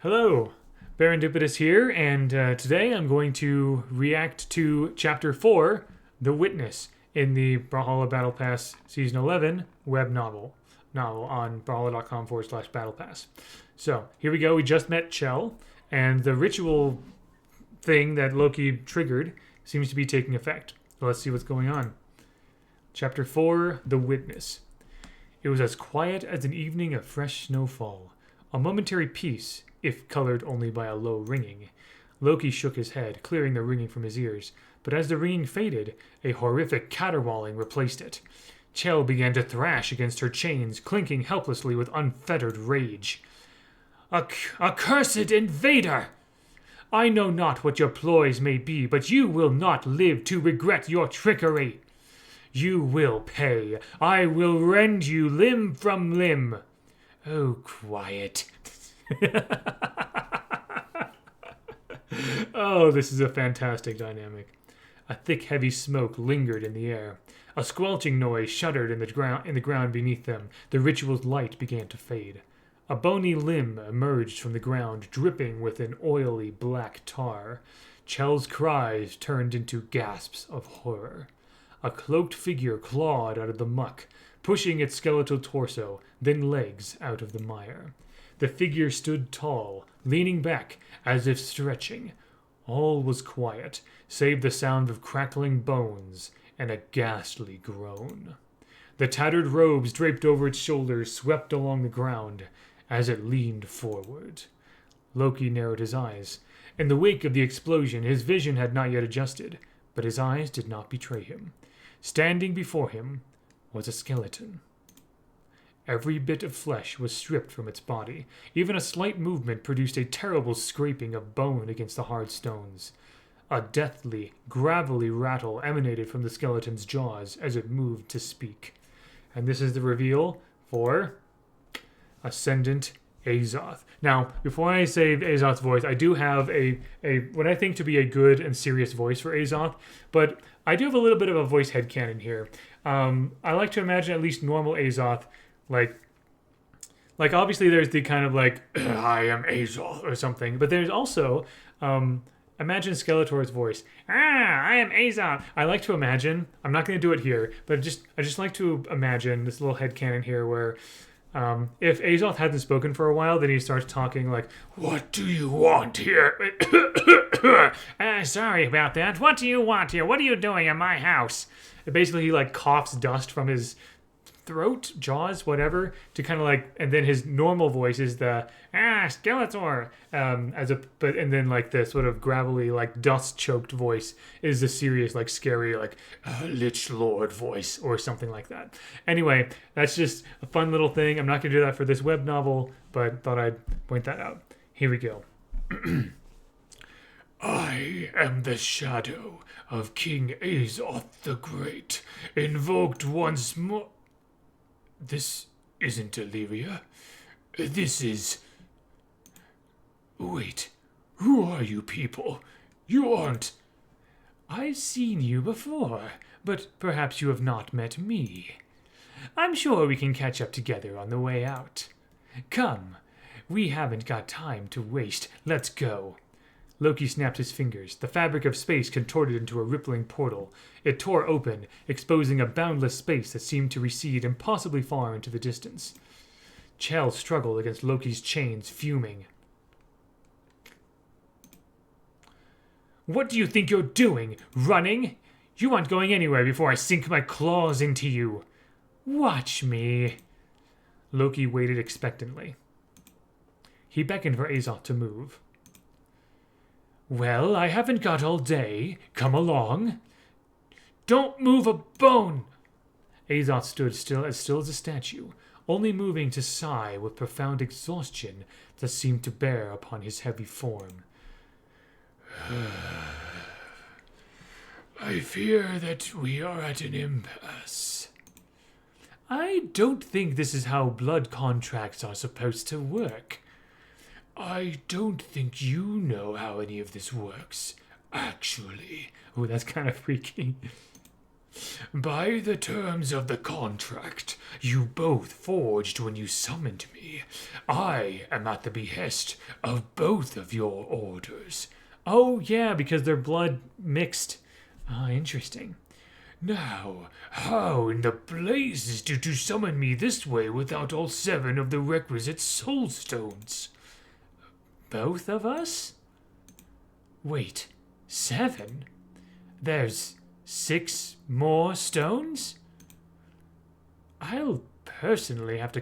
Hello, Barendipitous here, and today I'm going to react to Chapter 4, The Witness, in the Brawlhalla Battle Pass Season 11 web novel on brawlhalla.com/battle pass. So, here we go. We just met Chell, and the ritual thing that Loki triggered seems to be taking effect. So let's see what's going on. Chapter 4, The Witness. It was as quiet as an evening of fresh snowfall. A momentary peace, if colored only by a low ringing. Loki shook his head, clearing the ringing from his ears, but as the ringing faded, a horrific caterwauling replaced it. Chell began to thrash against her chains, clinking helplessly with unfettered rage. Accursed invader! I know not what your ploys may be, but you will not live to regret your trickery. You will pay. I will rend you limb from limb. Oh, quiet. Oh, this is a fantastic dynamic. A thick, heavy smoke lingered in the air. A squelching noise shuddered in the ground beneath them. The ritual's light began to fade. A bony limb emerged from the ground, dripping with an oily black tar. Chell's cries turned into gasps of horror. A cloaked figure clawed out of the muck, pushing its skeletal torso, then legs out of the mire. The figure stood tall, leaning back, as if stretching. All was quiet, save the sound of crackling bones and a ghastly groan. The tattered robes draped over its shoulders swept along the ground as it leaned forward. Loki narrowed his eyes. In the wake of the explosion, his vision had not yet adjusted, but his eyes did not betray him. Standing before him was a skeleton. Every bit of flesh was stripped from its body. Even a slight movement produced a terrible scraping of bone against the hard stones. A deathly, gravelly rattle emanated from the skeleton's jaws as it moved to speak. And this is the reveal for Ascendant Azoth. Now, before I say Azoth's voice, I do have a what I think to be a good and serious voice for Azoth, but I do have a little bit of a voice headcanon here. I like to imagine at least normal Azoth, like obviously there's the kind of like, I am Azoth or something, but there's also, imagine Skeletor's voice. I am Azoth. I like to imagine, I'm not going to do it here, but I just like to imagine this little headcanon here where if Azoth hasn't spoken for a while, then he starts talking like, what do you want here? Sorry about that. What do you want here? What are you doing in my house? And basically, he like coughs dust from his throat, jaws, whatever, to kind of like, and then his normal voice is the Skeletor, and then like the sort of gravelly, like dust choked voice is the serious, like scary, like Lich Lord voice or something like that. Anyway, that's just a fun little thing. I'm not gonna do that for this web novel, but thought I'd point that out. Here we go. I am the shadow of King Azoth the Great, invoked once more. This isn't Illyria. This is... Wait, who are you people? You aren't... I've seen you before, but perhaps you have not met me. I'm sure we can catch up together on the way out. Come, we haven't got time to waste. Let's go. Loki snapped his fingers. The fabric of space contorted into a rippling portal. It tore open, exposing a boundless space that seemed to recede impossibly far into the distance. Chell struggled against Loki's chains, fuming. What do you think you're doing? Running? You aren't going anywhere before I sink my claws into you. Watch me. Loki waited expectantly. He beckoned for Azoth to move. Well, I haven't got all day. Come along. Don't move a bone! Azoth stood still as a statue, only moving to sigh with profound exhaustion that seemed to bear upon his heavy form. I fear that we are at an impasse. I don't think this is how blood contracts are supposed to work. I don't think you know how any of this works, actually. Oh, that's kind of freaky. By the terms of the contract you both forged when you summoned me, I am at the behest of both of your orders. Oh, yeah, because their blood mixed. Ah, interesting. Now, how in the blazes did you summon me this way without all 7 of the requisite soul stones? Both of us? Wait, 7? There's 6 more stones? I'll personally have to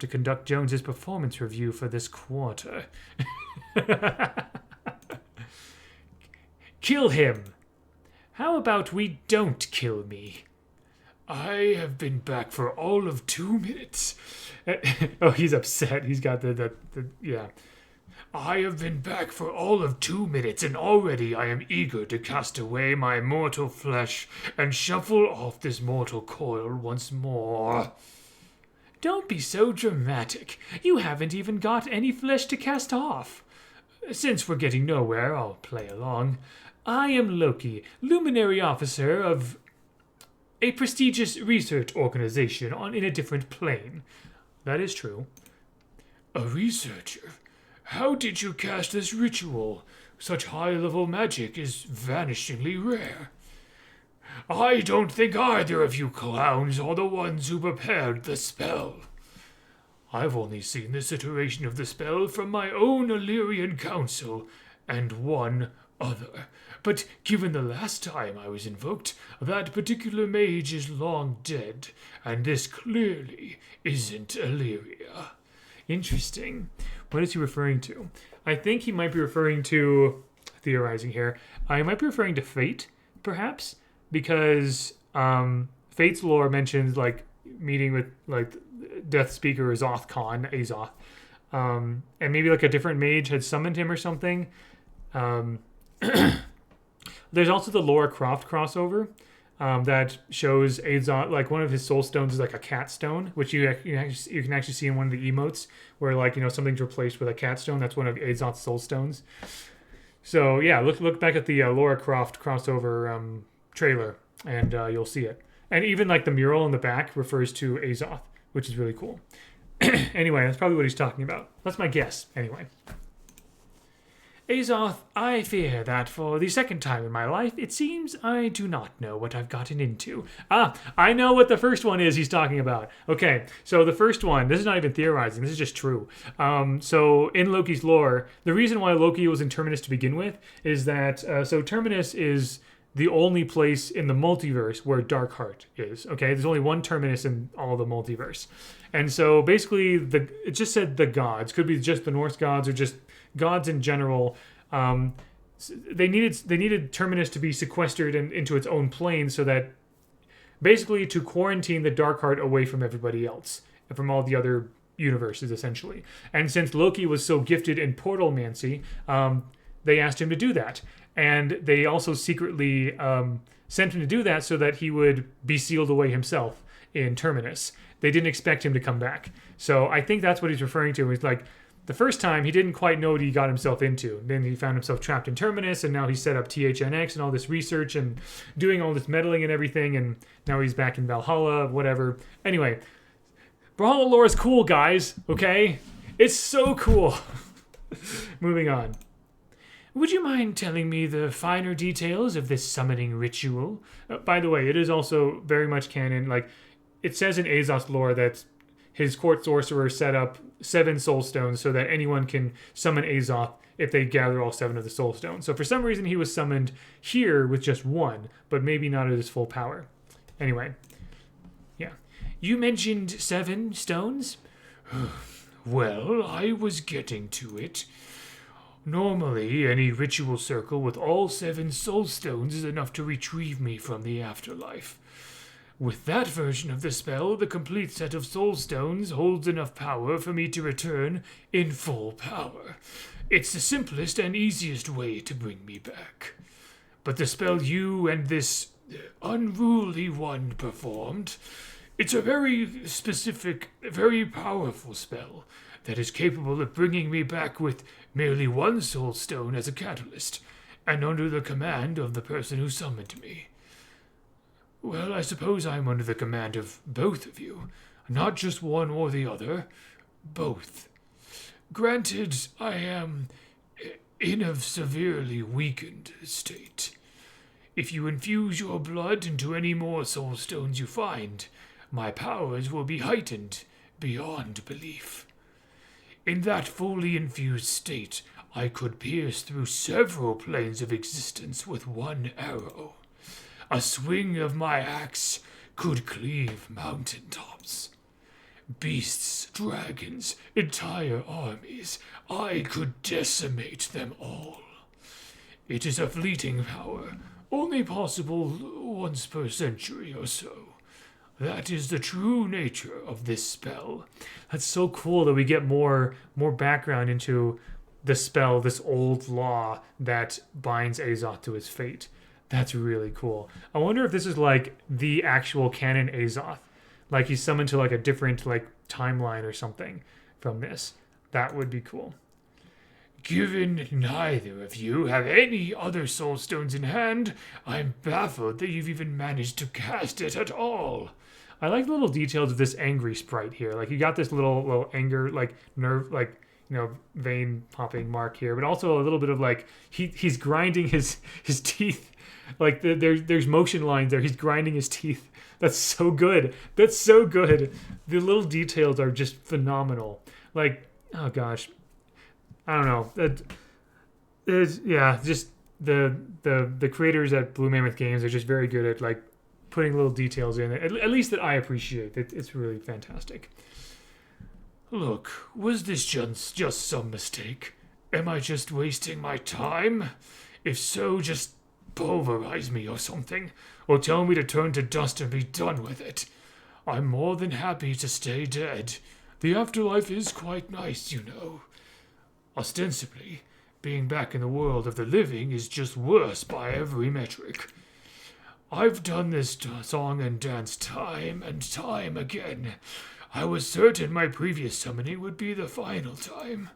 conduct Jones's performance review for this quarter. Kill him. How about we don't kill me? I have been back for all of 2 minutes. Oh, he's upset. He's got yeah. I have been back for all of 2 minutes, and already I am eager to cast away my mortal flesh and shuffle off this mortal coil once more. Don't be so dramatic. You haven't even got any flesh to cast off. Since we're getting nowhere, I'll play along. I am Loki, luminary officer of a prestigious research organization in a different plane. That is true. A researcher? How did you cast this ritual? Such high-level magic is vanishingly rare. I don't think either of you clowns are the ones who prepared the spell. I've only seen this iteration of the spell from my own Illyrian council and one other. But given the last time I was invoked, that particular mage is long dead, and this clearly isn't Illyria. Interesting. What is he referring to? I think he might be referring to, theorizing here, I might be referring to Fate, perhaps, because Fate's lore mentions, like, meeting with, like, Death Speaker Azoth, and maybe, like, a different mage had summoned him or something. There's also the Laura Croft crossover that shows Azoth, like one of his soul stones is like a cat stone, which you can actually see in one of the emotes where, like, you know, something's replaced with a cat stone. That's one of Azoth's soul stones. So yeah, look back at the Laura Croft crossover trailer, and you'll see it. And even like the mural in the back refers to Azoth, which is really cool. Anyway, that's probably what he's talking about. That's my guess. Anyway. Azoth, I fear that for the second time in my life, it seems I do not know what I've gotten into. Ah, I know what the first one is he's talking about. Okay, so the first one, this is not even theorizing, this is just true. So in Loki's lore, the reason why Loki was in Terminus to begin with is that, so Terminus is the only place in the multiverse where Darkheart is, okay? There's only one Terminus in all the multiverse. And so basically, it just said the gods. Could be just the Norse gods or just gods in general. They needed Terminus to be sequestered into its own plane so that basically to quarantine the Darkheart away from everybody else and from all the other universes, essentially. And since Loki was so gifted in portalmancy, they asked him to do that. And they also secretly sent him to do that so that he would be sealed away himself in Terminus. They didn't expect him to come back. So I think that's what he's referring to. He's like, the first time he didn't quite know what he got himself into. Then he found himself trapped in Terminus, and now he set up THNX and all this research and doing all this meddling and everything, and now he's back in Valhalla, whatever. Anyway, Brawlhalla lore is cool, guys, okay? It's so cool. Moving on. Would you mind telling me the finer details of this summoning ritual? By the way, it is also very much canon. Like, it says in Azoth's lore that his court sorcerer set up 7 soul stones so that anyone can summon Azoth if they gather all 7 of the soul stones. So for some reason he was summoned here with just 1, but maybe not at his full power. Anyway, yeah. You mentioned 7 stones? Well, I was getting to it. Normally, any ritual circle with all 7 soul stones is enough to retrieve me from the afterlife. With that version of the spell, the complete set of soul stones holds enough power for me to return in full power. It's the simplest and easiest way to bring me back. But the spell you and this unruly one performed, it's a very specific, very powerful spell that is capable of bringing me back with merely 1 soul stone as a catalyst, and under the command of the person who summoned me. Well, I suppose I'm under the command of both of you. Not just one or the other. Both. Granted, I am in a severely weakened state. If you infuse your blood into any more soul stones you find, my powers will be heightened beyond belief. In that fully infused state, I could pierce through several planes of existence with one arrow. A swing of my axe could cleave mountaintops. Beasts, dragons, entire armies, I could decimate them all. It is a fleeting power, only possible once per century or so. That is the true nature of this spell. That's so cool that we get more background into the spell, this old law that binds Azoth to his fate. That's really cool. I wonder if this is like the actual canon Azoth. Like he's summoned to like a different like timeline or something from this. That would be cool. Given neither of you have any other soul stones in hand, I'm baffled that you've even managed to cast it at all. I like the little details of this angry sprite here. Like you got this little anger, like nerve, like vein popping mark here, but also a little bit of like he's grinding his teeth. Like there's motion lines there. He's grinding his teeth. That's so good. That's so good. The little details are just phenomenal. Like, oh gosh, I don't know. Just the creators at Blue Mammoth Games are just very good at like putting little details in. At least that I appreciate. It's really fantastic. Look, was this just some mistake? Am I just wasting my time? If so, just pulverize me or something, or tell me to turn to dust and be done with it. I'm more than happy to stay dead. The afterlife is quite nice, you know. Ostensibly, being back in the world of the living is just worse by every metric. I've done this song and dance time and time again. I was certain my previous summoning would be the final time.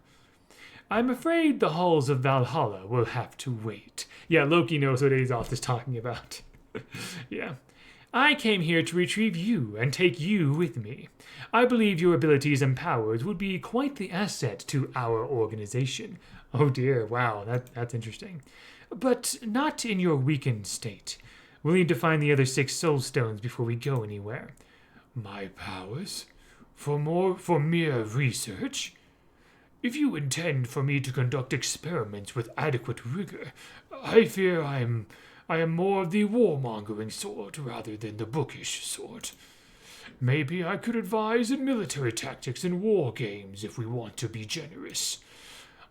I'm afraid the halls of Brawlhalla will have to wait. Yeah, Loki knows what Azoth is talking about. Yeah. I came here to retrieve you and take you with me. I believe your abilities and powers would be quite the asset to our organization. Oh dear, wow, that's interesting. But not in your weakened state. We'll need to find the other 6 soul stones before we go anywhere. My powers? For mere research? If you intend for me to conduct experiments with adequate rigor, I fear I am more of the warmongering sort rather than the bookish sort. Maybe I could advise in military tactics and war games if we want to be generous.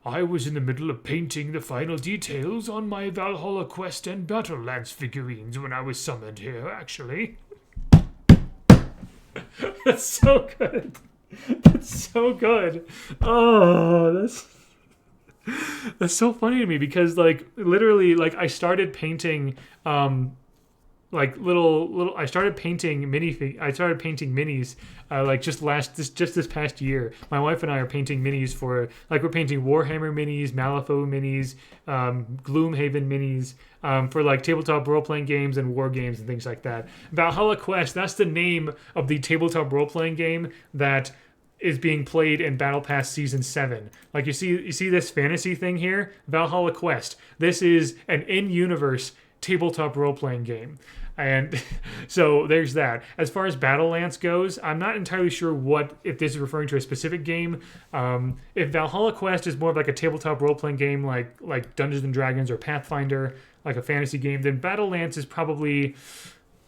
I was in the middle of painting the final details on my Brawlhalla Quest and Battle Lance figurines when I was summoned here, actually. That's so good. That's so good. Oh, that's so funny to me because like literally like I started painting like I started painting minis like just this past year. My wife and I are painting minis for like we're painting Warhammer minis, Malifaux minis, Gloomhaven minis for like tabletop role-playing games and war games and things like that. Brawlhalla Quest, that's the name of the tabletop role-playing game that is being played in Battle Pass Season 7. Like you see this fantasy thing here? Brawlhalla Quest. This is an in-universe tabletop role-playing game. And so there's that. As far as Battle Lance goes, I'm not entirely sure if this is referring to a specific game. If Brawlhalla Quest is more of like a tabletop role-playing game like Dungeons and Dragons or Pathfinder, like a fantasy game, then Battle Lance is probably...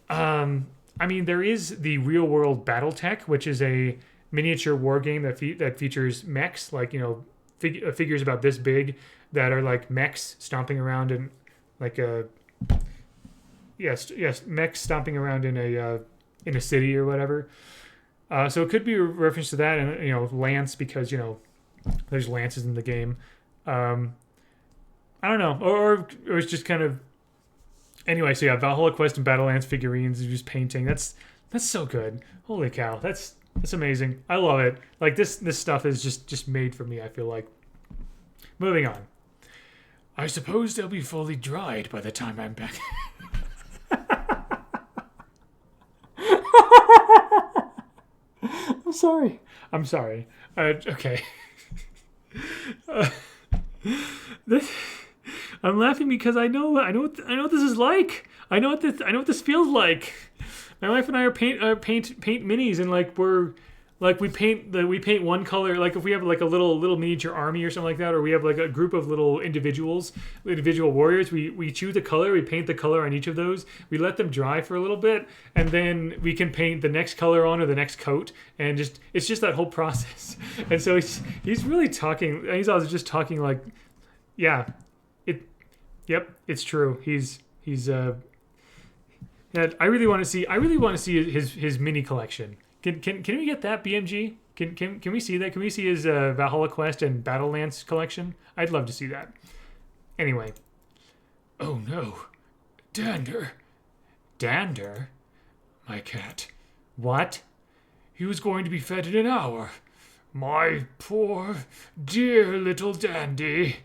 there is the real-world Battletech, which is a miniature war game that features mechs, like, figures about this big that are like mechs stomping around in like a... Yes, mechs stomping around in a city or whatever. So it could be a reference to that, and lance because there's lances in the game. I don't know, or it's just kind of anyway. So yeah, Brawlhalla Quest and Battle Lance figurines, just painting. That's so good. Holy cow, that's amazing. I love it. Like this stuff is just made for me. I feel like. Moving on. I suppose they'll be fully dried by the time I'm back. sorry. I'm sorry. Okay. Uh, this, I'm laughing because I know what this is like. I know what this feels like. My wife and I are paint minis, and like we paint one color. Like if we have like a little miniature army or something like that, or we have like a group of little individual warriors. We choose a color. We paint the color on each of those. We let them dry for a little bit, and then we can paint the next color on or the next coat. And it's just that whole process. And so he's really talking. He's also just talking like, yeah, yep, it's true. He's. I really want to see his mini collection. Can we get that, BMG? Can we see that? Can we see his Valhalla Quest and Battle Lance collection? I'd love to see that. Anyway. Oh no. Dander. Dander? My cat. What? He was going to be fed in an hour. My poor, dear little Dandy.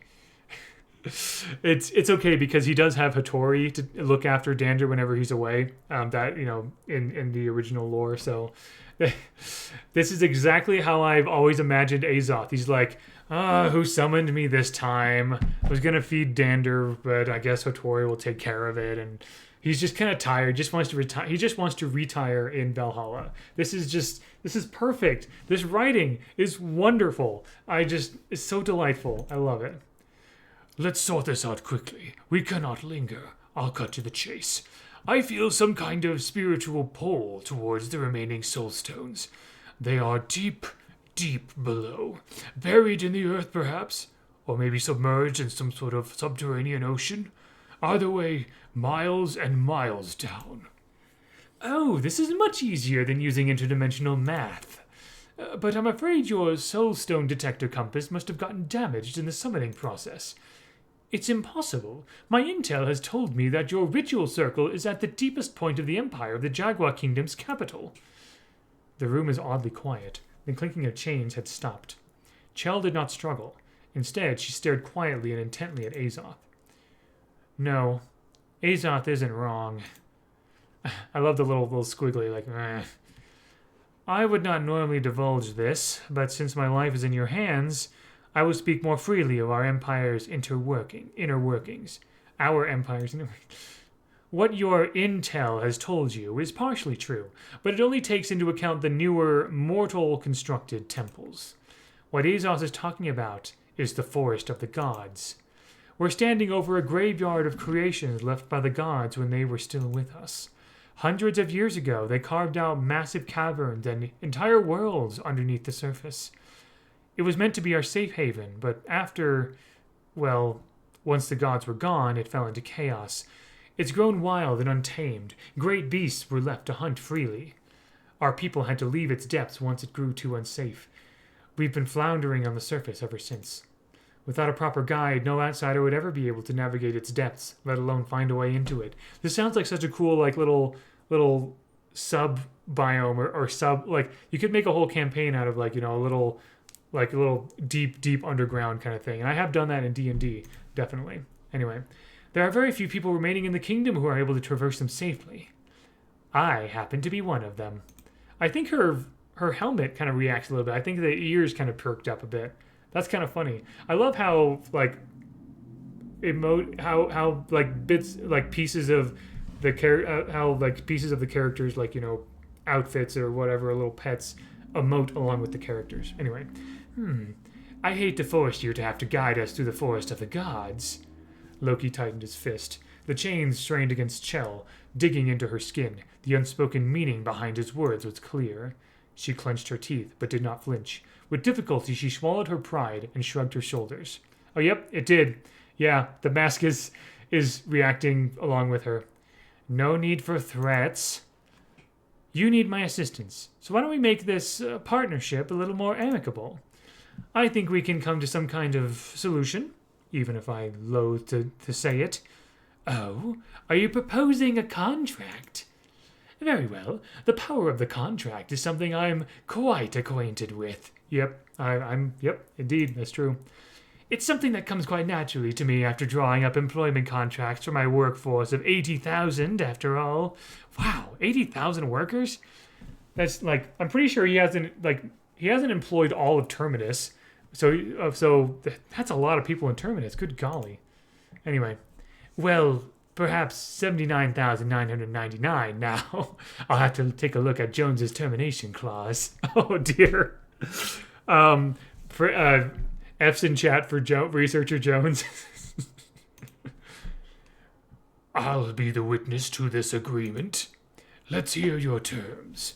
It's okay because he does have Hattori to look after Dander whenever he's away. That in the original lore. So this is exactly how I've always imagined Azoth. He's like, who summoned me this time? I was gonna feed Dander, but I guess Hattori will take care of it. And he's just kind of tired. Just wants to retire. He just wants to retire in Valhalla. This is perfect. This writing is wonderful. It's so delightful. I love it. Let's sort this out quickly. We cannot linger. I'll cut to the chase. I feel some kind of spiritual pull towards the remaining soul stones. They are deep, deep below. Buried in the earth, perhaps? Or maybe submerged in some sort of subterranean ocean? Either way, miles and miles down. Oh, this is much easier than using interdimensional math. But I'm afraid your soulstone detector compass must have gotten damaged in the summoning process. It's impossible. My intel has told me that your ritual circle is at the deepest point of the empire of the Jaguar Kingdom's capital. The room is oddly quiet. The clinking of chains had stopped. Chell did not struggle. Instead, she stared quietly and intently at Azoth. No, Azoth isn't wrong. I love the little squiggly, like, I would not normally divulge this, but since my life is in your hands, I will speak more freely of our empire's inner workings. Our empire's inner workings. What your intel has told you is partially true, but it only takes into account the newer, mortal-constructed temples. What Azoth is talking about is the Forest of the Gods. We're standing over a graveyard of creations left by the gods when they were still with us. Hundreds of years ago, they carved out massive caverns and entire worlds underneath the surface. It was meant to be our safe haven, but once the gods were gone, it fell into chaos. It's grown wild and untamed. Great beasts were left to hunt freely. Our people had to leave its depths once it grew too unsafe. We've been floundering on the surface ever since. Without a proper guide, no outsider would ever be able to navigate its depths, let alone find a way into it. This sounds like such a cool, little sub biome or sub, you could make a whole campaign out of a little deep underground kind of thing. And I have done that in D&D, definitely. Anyway, there are very few people remaining in the kingdom who are able to traverse them safely. I happen to be one of them. I think her helmet kind of reacts a little bit. I think the ears kind of perked up a bit. That's kind of funny. I love how bits pieces of the pieces of the characters outfits or whatever, little pets emote along with the characters. Anyway, I hate to force you to have to guide us through the forest of the gods. Loki tightened his fist. The chains strained against Chell, digging into her skin. The unspoken meaning behind his words was clear. She clenched her teeth, but did not flinch. With difficulty, she swallowed her pride and shrugged her shoulders. Oh, yep, it did. Yeah, the mask is reacting along with her. No need for threats. You need my assistance, so why don't we make this partnership a little more amicable? I think we can come to some kind of solution, even if I loathe to say it. Oh, are you proposing a contract? Very well. The power of the contract is something I'm quite acquainted with. Yep, yep, indeed, that's true. It's something that comes quite naturally to me after drawing up employment contracts for my workforce of 80,000, after all. Wow, 80,000 workers? That's like, I'm pretty sure he hasn't employed all of Terminus. So that's a lot of people in Terminus. Good golly. Anyway, well, perhaps 79,999 now. I'll have to take a look at Jones's termination clause. Oh dear. For F's in chat for researcher Jones. I'll be the witness to this agreement. Let's hear your terms.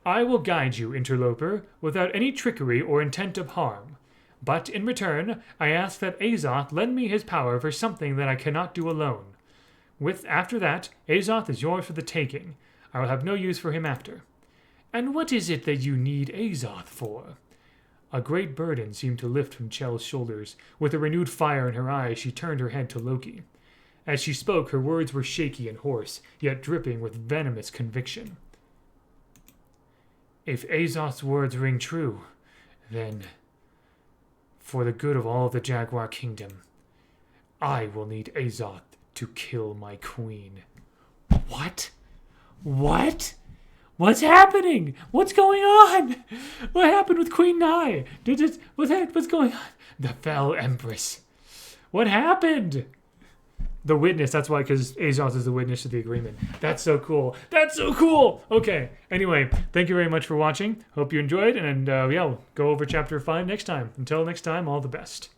I will guide you, interloper, without any trickery or intent of harm. But in return, I ask that Azoth lend me his power for something that I cannot do alone. After that, Azoth is yours for the taking. I will have no use for him after. And what is it that you need Azoth for? A great burden seemed to lift from Chell's shoulders. With a renewed fire in her eyes, she turned her head to Loki. As she spoke, her words were shaky and hoarse, yet dripping with venomous conviction. If Azoth's words ring true, then, for the good of all the Jaguar Kingdom, I will need Azoth to kill my queen. What? What? What's happening? What's going on? What happened with Queen Nai? What's going on? The Fell Empress. What happened? The witness, that's why, because Azoth is the witness to the agreement. That's so cool. That's so cool! Okay, anyway, thank you very much for watching. Hope you enjoyed, and yeah, we'll go over Chapter 5 next time. Until next time, all the best.